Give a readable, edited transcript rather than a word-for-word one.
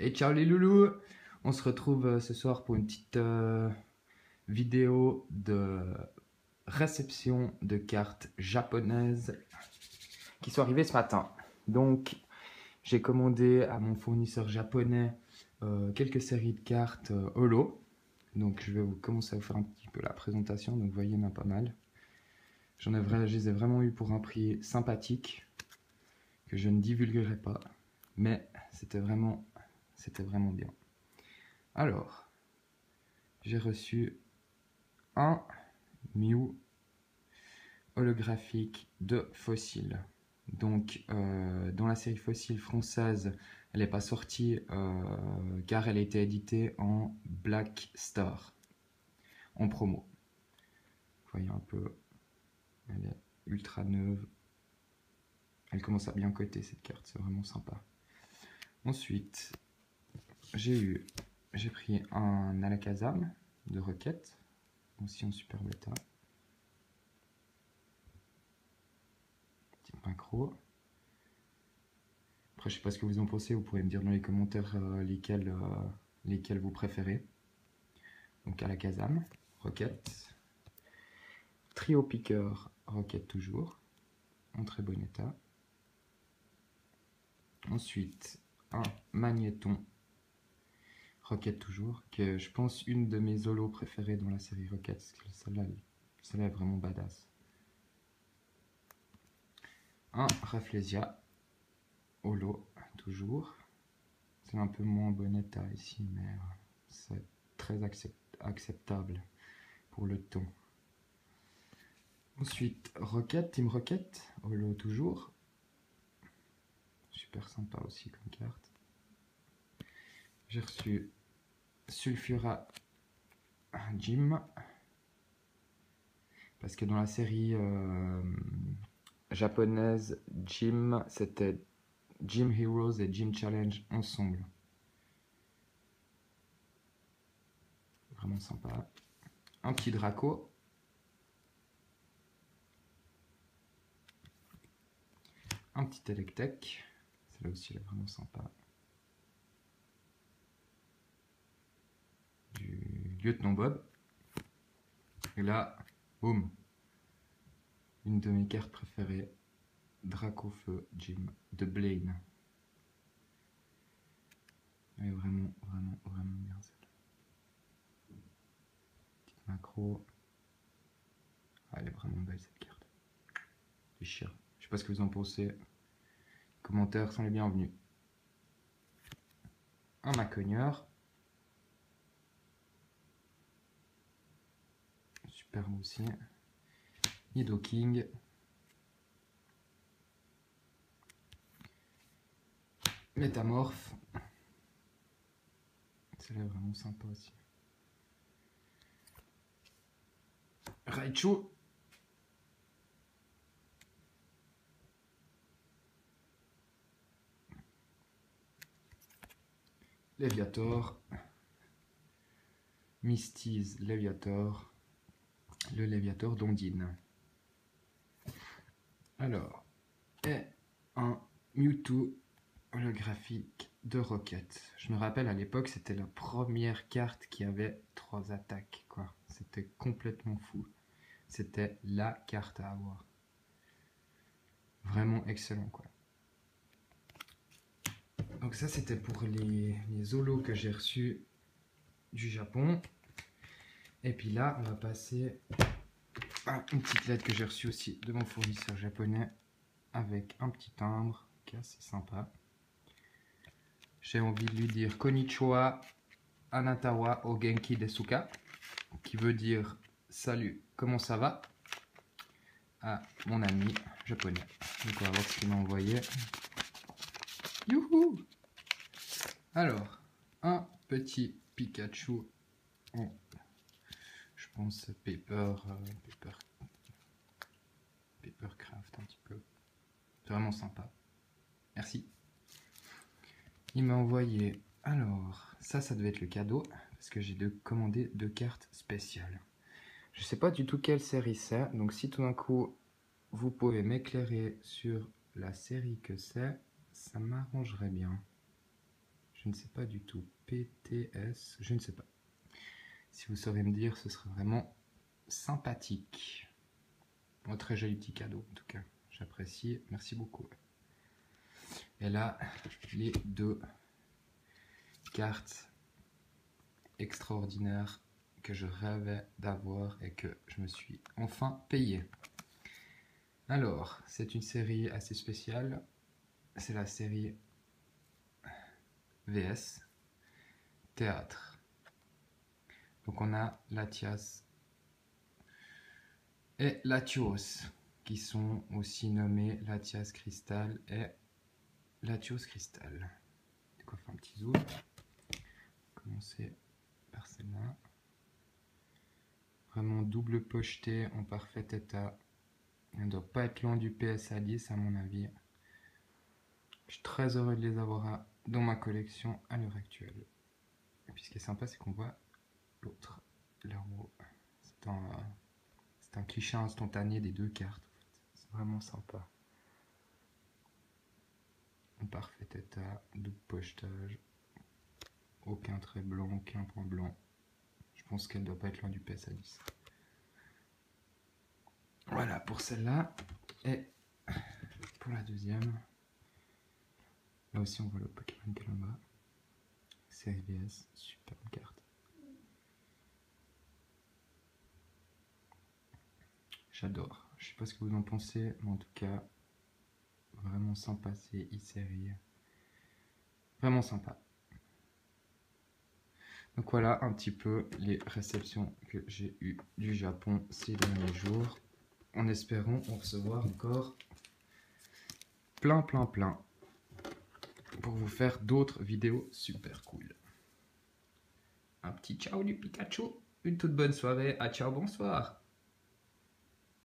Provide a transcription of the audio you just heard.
Et ciao les loulous. On se retrouve ce soir pour une petite vidéo de réception de cartes japonaises qui sont arrivées ce matin. Donc j'ai commandé à mon fournisseur japonais quelques séries de cartes holo. Donc je vais commencer à vous faire un petit peu la présentation. Donc vous voyez, il y en a pas mal. Je les ai vraiment eu pour un prix sympathique que je ne divulguerai pas, mais c'était vraiment bien. Alors, j'ai reçu un Mew holographique de Fossil. Donc, dans la série Fossil française, elle n'est pas sortie car elle a été éditée en Black Star, en promo. Vous voyez un peu, elle est ultra neuve. Elle commence à bien coter cette carte, c'est vraiment sympa. Ensuite, j'ai pris un Alakazam de Rocket, aussi en super bêta. Petit macro. Après, je sais pas ce que vous en pensez, vous pourrez me dire dans les commentaires lesquels vous préférez. Donc Alakazam, Rocket. Trio Piqueur, Rocket toujours, en très bon état. Ensuite, un Magnéton, Rocket toujours, que je pense une de mes holos préférées dans la série Rocket. Celle-là est vraiment badass. Un Rafflesia, holo, toujours. C'est un peu moins bon état ici, mais c'est très acceptable pour le ton. Ensuite, Rocket, Team Rocket, holo toujours. Super sympa aussi comme carte. J'ai reçu Sulfura Gym. Parce que dans la série japonaise, Gym, c'était Gym Heroes et Gym Challenge ensemble. Vraiment sympa. Un petit Draco. Un petit Electek. Celle-là aussi, elle est vraiment sympa. Du Lieutenant Bob. Et là, boum. Une de mes cartes préférées. Draco Feu Gym de Blaine. Elle est vraiment bien celle-là. Petite macro. Ah, elle est vraiment belle cette carte. Déchire. Je sais pas ce que vous en pensez. Les commentaires sont les bienvenus. Un Macogneur. Superbe aussi. Nidoking. Métamorphe. Celle-là est vraiment sympa aussi. Raichu. Léviator. Misty's Léviator. Le Léviator d'Ondine. Alors, et un Mewtwo holographique de Rocket. Je me rappelle à l'époque, c'était la première carte qui avait 3 attaques, quoi. C'était complètement fou. C'était la carte à avoir. Vraiment excellent, quoi. Donc ça, c'était pour les holos que j'ai reçus du Japon. Et puis là, on va passer à une petite lettre que j'ai reçue aussi de mon fournisseur japonais avec un petit timbre qui est assez sympa. J'ai envie de lui dire Konnichiwa Anatawa o Genki Desuka, qui veut dire salut, comment ça va, à mon ami japonais. Donc on va voir ce qu'il m'a envoyé. Youhou! Alors, un petit Pikachu en, je pense, Papercraft un petit peu. C'est vraiment sympa. Merci. Il m'a envoyé, alors, ça devait être le cadeau, parce que j'ai commandé 2 cartes spéciales. Je sais pas du tout quelle série c'est, donc si tout d'un coup, vous pouvez m'éclairer sur la série que c'est, ça m'arrangerait bien. Je ne sais pas du tout. PTS, je ne sais pas. Si vous saurez me dire, ce serait vraiment sympathique. Un très joli petit cadeau, en tout cas. J'apprécie. Merci beaucoup. Et là, les 2 cartes extraordinaires que je rêvais d'avoir et que je me suis enfin payé. Alors, c'est une série assez spéciale. C'est la série VS Théâtre. Donc on a Latias et Latios qui sont aussi nommés Latias Cristal et Latios Cristal. Du coup, on fait un petit zoom. Commencer par celle-là. Vraiment double pocheté en parfait état. Elle ne doit pas être loin du PSA 10 à mon avis. Je suis très heureux de les avoir dans ma collection à l'heure actuelle. Et puis ce qui est sympa, c'est qu'on voit l'autre là en haut. C'est un cliché instantané des 2 cartes. C'est vraiment sympa. En parfait état, double pochetage. Aucun trait blanc, aucun point blanc. Je pense qu'elle ne doit pas être loin du PSA 10. Voilà pour celle-là. Et pour la deuxième, là aussi on voit le Pokémon Calamba. Série VS, superbe carte. J'adore. Je sais pas ce que vous en pensez, mais en tout cas, vraiment sympa ces e-séries. Vraiment sympa. Donc voilà un petit peu les réceptions que j'ai eues du Japon ces derniers jours. En espérant en recevoir encore plein pour vous faire d'autres vidéos super cool. Un petit ciao du Pikachu, une toute bonne soirée, à ciao, bonsoir.